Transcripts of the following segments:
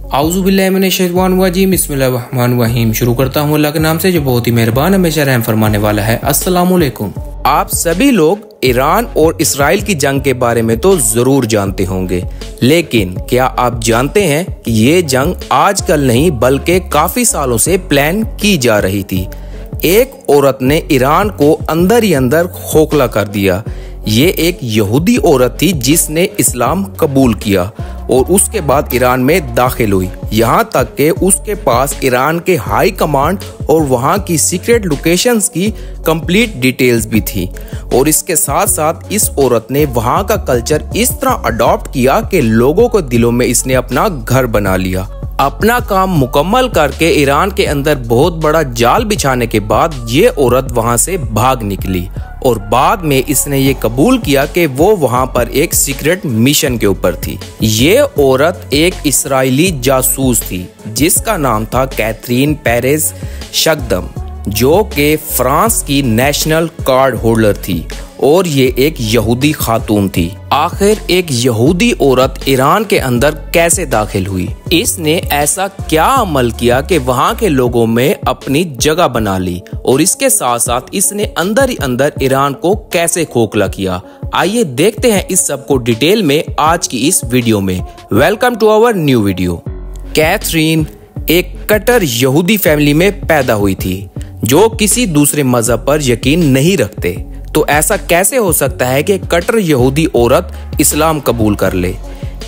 आऊज़ुबिल्लाहिमिनश्शैतानिर्रजीम बिस्मिल्लाहिर्रहमानिर्रहीम। शुरू करता हूँ अल्लाह के नाम से जो बहुत ही मेहरबान हमेशा रहम फरमाने वाला है। अस्सलामु अलैकुम। आप सभी लोग ईरान और इसराइल की जंग के बारे में तो जरूर जानते होंगे, लेकिन क्या आप जानते हैं कि ये जंग आजकल नहीं बल्कि काफी सालों से प्लान की जा रही थी। एक औरत ने ईरान को अंदर ही अंदर खोखला कर दिया। ये एक यहूदी औरत थी जिसने इस्लाम कबूल किया और उसके बाद ईरान में दाखिल हुई। यहाँ तक कि उसके पास ईरान के हाई कमांड और वहाँ की सीक्रेट लोकेशंस की कंप्लीट डिटेल्स भी थी। और इसके साथ साथ इस औरत ने वहाँ का कल्चर इस तरह अडॉप्ट किया कि लोगों के दिलों में इसने अपना घर बना लिया। अपना काम मुकम्मल करके ईरान के अंदर बहुत बड़ा जाल बिछाने के बाद ये औरत वहां से भाग निकली और बाद में इसने ये कबूल किया कि वो वहां पर एक सीक्रेट मिशन के ऊपर थी। ये औरत एक इस्राएली जासूस थी जिसका नाम था कैथरीन पेरेज शगदम, जो कि फ्रांस की नेशनल कार्ड होल्डर थी और ये एक यहूदी खातून थी। आखिर एक यहूदी औरत ईरान के अंदर कैसे दाखिल हुई? इसने ऐसा क्या अमल किया कि वहाँ के लोगों में अपनी जगह बना ली और इसके साथ साथ इसने अंदर ही अंदर ईरान को कैसे खोखला किया? आइए देखते हैं इस सब को डिटेल में आज की इस वीडियो में। Welcome to our new video. Catherine एक कट्टर यहूदी फैमिली में पैदा हुई थी जो किसी दूसरे मजहब पर यकीन नहीं रखते। तो ऐसा कैसे हो सकता है कि कट्टर यहूदी औरत इस्लाम कबूल कर ले?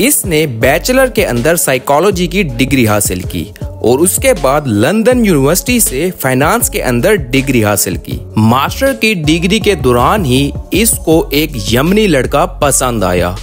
इसने बैचलर के अंदर साइकोलॉजी की डिग्री हासिल की और उसके बाद लंदन यूनिवर्सिटी से फाइनेंस के अंदर डिग्री हासिल की। मास्टर की डिग्री के दौरान ही इसको एक यमनी लड़का पसंद आया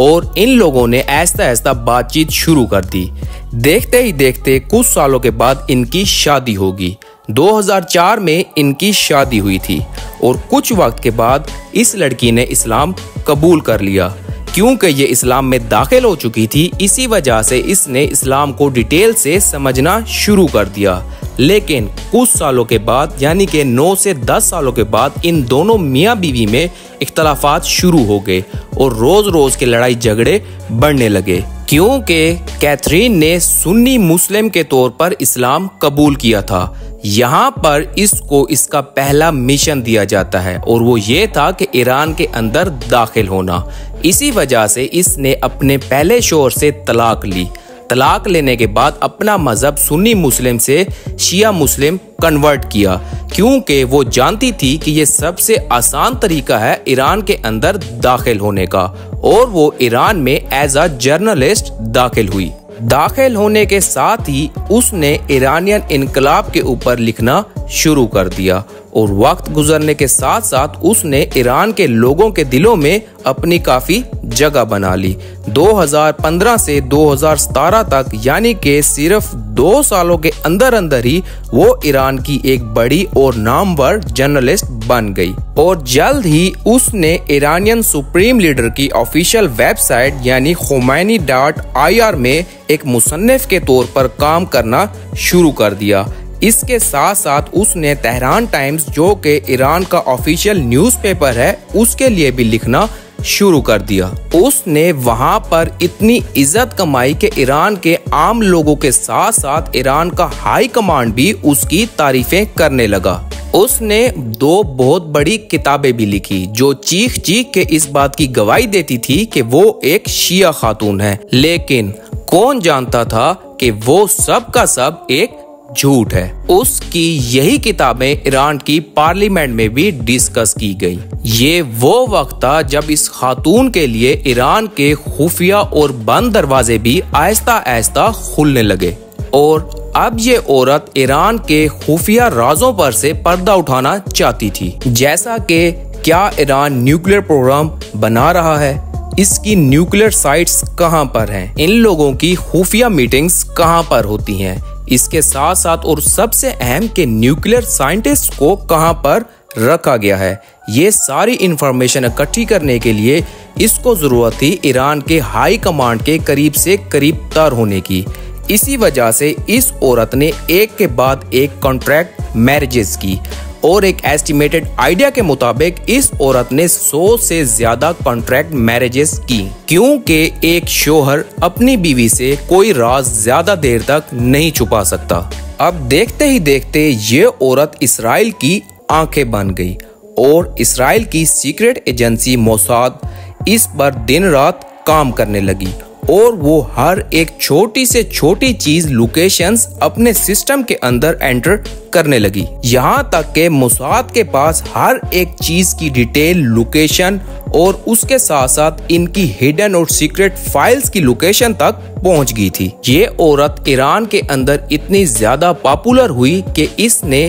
और इन लोगों ने ऐसा ऐसा बातचीत शुरू कर दी। देखते ही देखते कुछ सालों के बाद इनकी शादी होगी। 2004 में इनकी शादी हुई थी और कुछ वक्त के बाद इस लड़की ने इस्लाम कबूल कर लिया। क्योंकि ये इस्लाम में दाखिल हो चुकी थी, इसी वजह से इसने इस्लाम को डिटेल से समझना शुरू कर दिया। लेकिन कुछ सालों के बाद यानी कि 9 से 10 सालों के बाद इन दोनों मियाँ बीवी में इख्तलाफात शुरू हो गए और रोज रोज के लड़ाई झगड़े बढ़ने लगे, क्योंकि कैथरीन ने सुन्नी मुस्लिम के तौर पर इस्लाम कबूल किया था। यहाँ पर इसको इसका पहला मिशन दिया जाता है और वो ये था कि ईरान के अंदर दाखिल होना। इसी वजह से इसने अपने पहले शौहर से तलाक ली। तलाक लेने के बाद अपना मजहब सुन्नी मुस्लिम से शिया मुस्लिम कन्वर्ट किया, क्योंकि वो जानती थी कि ये सबसे आसान तरीका है ईरान के अंदर दाखिल होने का। और वो ईरान में एज अ जर्नलिस्ट दाखिल हुई। दाखिल होने के साथ ही उसने ईरानियन इनकलाब के ऊपर लिखना शुरू कर दिया और वक्त गुजरने के साथ साथ उसने ईरान के लोगों के दिलों में अपनी काफी जगह बना ली। 2015 से 2017 तक यानी कि सिर्फ 2 सालों के अंदर अंदर ही वो ईरान की एक बड़ी और नामवर जर्नलिस्ट बन गई और जल्द ही उसने ईरानियन सुप्रीम लीडर की ऑफिशियल वेबसाइट यानी khomeini.ir में एक मुसन्निफ के तौर पर काम करना शुरू कर दिया। इसके साथ साथ उसने तेहरान टाइम्स, जो कि ईरान का ऑफिशियल न्यूज़पेपर है, उसके लिए भी लिखना शुरू कर दिया। उसने वहां पर इतनी इज्जत कमाई कि ईरान के आम लोगों के साथ साथ ईरान का हाई कमांड भी उसकी तारीफें करने लगा। उसने 2 बहुत बड़ी किताबें भी लिखी जो चीख चीख के इस बात की गवाही देती थी कि वो एक शिया खातून है। लेकिन कौन जानता था कि वो सब का सब एक झूठ है। उसकी यही किताबें ईरान की पार्लियामेंट में भी डिस्कस की गई। ये वो वक्त था जब इस खातून के लिए ईरान के खुफिया और बंद दरवाजे भी आहिस्ता आहिस्ता खुलने लगे और अब ये औरत ईरान के खुफिया राजों पर से पर्दा उठाना चाहती थी, जैसा कि क्या ईरान न्यूक्लियर प्रोग्राम बना रहा है, इसकी न्यूक्लियर साइट्स कहां पर हैं, इन लोगों की खुफिया मीटिंग्स कहां पर होती हैं, इसके साथ साथ और सबसे अहम कि न्यूक्लियर साइंटिस्ट को कहां पर रखा गया है। ये सारी इंफॉर्मेशन इकट्ठी करने के लिए इसको जरूरत थी ईरान के हाई कमांड के करीब से करीब तर होने की। इसी वजह से इस औरत ने एक के बाद एक कॉन्ट्रैक्ट मैरिजेस की और एक एस्टिमेटेड आइडिया के मुताबिक इस औरत ने 100 से ज्यादा कॉन्ट्रैक्ट मैरिजेस की, क्योंकि एक शोहर अपनी बीवी से कोई राज ज्यादा देर तक नहीं छुपा सकता। अब देखते ही देखते ये औरत इसराइल की आंखें बन गई और इसराइल की सीक्रेट एजेंसी मोसाद इस पर दिन रात काम करने लगी और वो हर एक छोटी से छोटी चीज लोकेशंस अपने सिस्टम के अंदर एंटर करने लगी। यहाँ तक के मोसाद के पास हर एक चीज की डिटेल, लोकेशन और उसके साथ साथ इनकी हिडन और सीक्रेट फाइल्स की लोकेशन तक पहुंच गई थी। ये औरत ईरान के अंदर इतनी ज्यादा पॉपुलर हुई कि इसने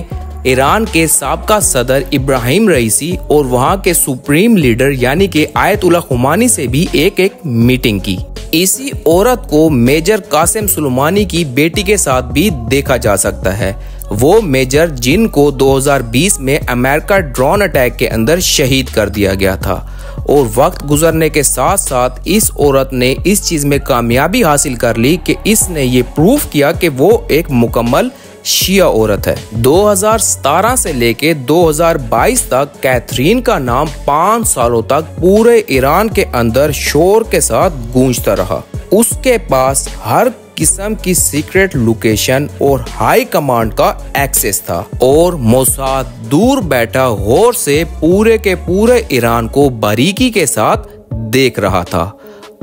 ईरान के साबका सदर इब्राहिम रईसी और वहां के सुप्रीम लीडर यानी कि आयतुल्ला खुमानी से भी एक मीटिंग की। इसी औरत को मेजर कासिम सुलेमानी की बेटी के साथ भी देखा जा सकता है। वो मेजर जिनको 2020 में अमेरिका ड्रोन अटैक के अंदर शहीद कर दिया गया था। और वक्त गुजरने के साथ साथ इस औरत ने इस चीज में कामयाबी हासिल कर ली कि इसने ये प्रूफ किया कि वो एक मुकम्मल शिया औरत है। 2017 से लेके 2022 तक कैथरीन का नाम 5 सालों तक पूरे ईरान के अंदर शोर के साथ गूंजता रहा। उसके पास हर किस्म की सीक्रेट लोकेशन और हाई कमांड का एक्सेस था और मोसाद दूर बैठा गौर से पूरे के पूरे ईरान को बारीकी के साथ देख रहा था।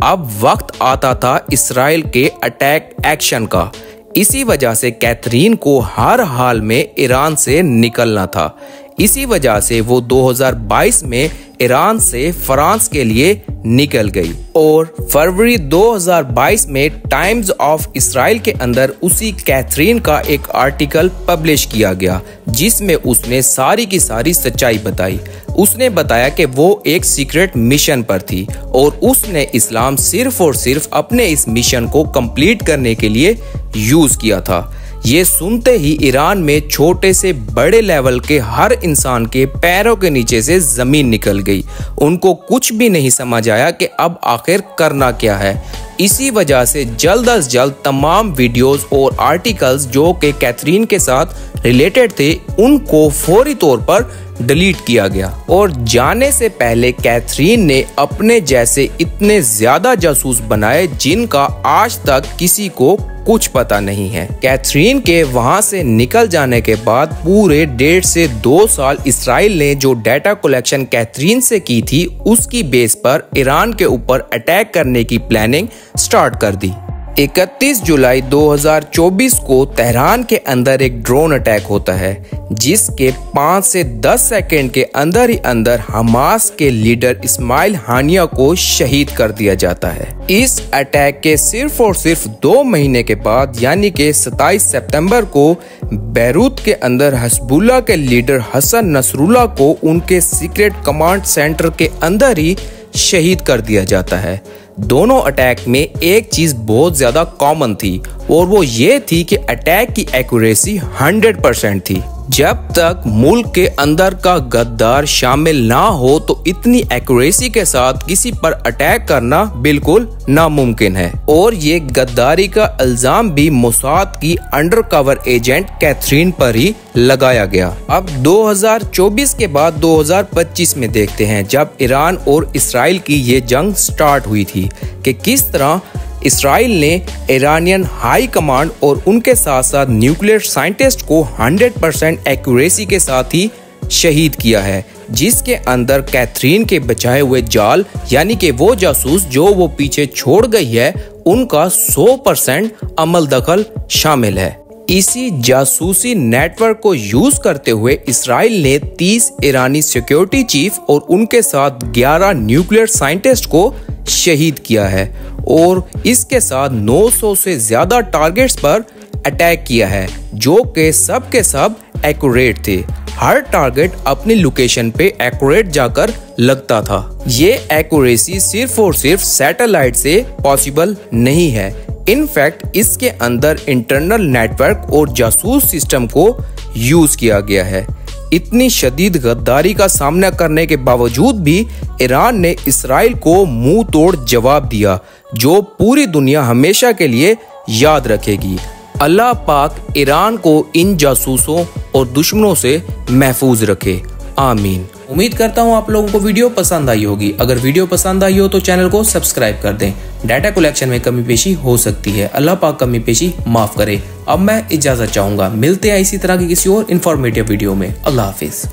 अब वक्त आता था इसराइल के अटैक एक्शन का। इसी वजह से कैथरीन को हर हाल में ईरान से निकलना था। इसी वजह से वो 2022 में ईरान से फ्रांस के लिए निकल गई और फरवरी 2022 में टाइम्स ऑफ इसराइल के अंदर उसी कैथरीन का एक आर्टिकल पब्लिश किया गया, जिसमें उसने सारी की सारी सच्चाई बताई। उसने बताया कि वो एक सीक्रेट मिशन पर थी और उसने इस्लाम सिर्फ और सिर्फ अपने इस मिशन को कंप्लीट करने के लिए यूज किया था। ये सुनते ही ईरान में छोटे से बड़े लेवल के हर इंसान के पैरों के नीचे से जमीन निकल गई। उनको कुछ भी नहीं समझ आया कि अब आखिर करना क्या है। इसी वजह से जल्द अज जल्द तमाम वीडियोस और आर्टिकल्स जो कि कैथरीन के साथ रिलेटेड थे उनको फौरी तौर पर डिलीट किया गया। और जाने से पहले कैथरीन ने अपने जैसे इतने ज्यादा जासूस बनाए जिनका आज तक किसी को कुछ पता नहीं है। कैथरीन के वहां से निकल जाने के बाद पूरे 1.5 से 2 साल इसराइल ने जो डाटा कलेक्शन कैथरीन से की थी उसकी बेस पर ईरान के ऊपर अटैक करने की प्लानिंग स्टार्ट कर दी। 31 जुलाई 2024 को तेहरान के अंदर एक ड्रोन अटैक होता है, जिसके 5 से 10 सेकंड के अंदर ही अंदर हमास के लीडर इस्माइल हानिया को शहीद कर दिया जाता है। इस अटैक के सिर्फ और सिर्फ 2 महीने के बाद यानी कि 27 सितंबर को बैरूत के अंदर हिजबुल्लाह के लीडर हसन नसरुल्लाह को उनके सीक्रेट कमांड सेंटर के अंदर ही शहीद कर दिया जाता है। दोनों अटैक में एक चीज बहुत ज्यादा कॉमन थी और वो ये थी कि अटैक की एक्यूरेसी 100% थी। जब तक मुल्क के अंदर का गद्दार शामिल ना हो तो इतनी एक्यूरेसी के साथ किसी पर अटैक करना बिल्कुल नामुमकिन है। और ये गद्दारी का इल्जाम भी मोसाद की अंडरकवर एजेंट कैथरीन पर ही लगाया गया। अब 2024 के बाद 2025 में देखते हैं, जब ईरान और इसराइल की ये जंग स्टार्ट हुई थी कि किस तरह इसराइल ने ईरानियन हाई कमांड और उनके साथ साथ न्यूक्लियर साइंटिस्ट को 100% एक्यूरेसी के साथ ही शहीद किया है, जिसके अंदर कैथरीन के बचाए हुए जाल यानी कि वो जासूस जो वो पीछे छोड़ गई है उनका 100% अमल दखल शामिल है। इसी जासूसी नेटवर्क को यूज करते हुए इसराइल ने 30 ईरानी सिक्योरिटी चीफ और उनके साथ 11 न्यूक्लियर साइंटिस्ट को शहीद किया है और इसके साथ 900 से ज्यादा टारगेट्स पर अटैक किया है, जो कि सब के सब एक्यूरेट थे। हर टारगेट अपनी लोकेशन पे एक्यूरेट जाकर लगता था। ये एक्यूरेसी सिर्फ और सिर्फ सैटेलाइट से पॉसिबल नहीं है। इनफैक्ट इसके अंदर इंटरनल नेटवर्क और जासूस सिस्टम को यूज किया गया है। इतनी शदीद गद्दारी का सामना करने के बावजूद भी ईरान ने इसराइल को मुंह तोड़ जवाब दिया, जो पूरी दुनिया हमेशा के लिए याद रखेगी। अल्लाह पाक ईरान को इन जासूसों और दुश्मनों से महफूज रखे। आमीन। उम्मीद करता हूँ आप लोगों को वीडियो पसंद आई होगी। अगर वीडियो पसंद आई हो तो चैनल को सब्सक्राइब कर दें। डाटा कलेक्शन में कमी पेशी हो सकती है, अल्लाह पाक कमी पेशी माफ करे। अब मैं इजाजत चाहूंगा, मिलते हैं इसी तरह की किसी और इन्फॉर्मेटिव वीडियो में। अल्लाह हाफिज।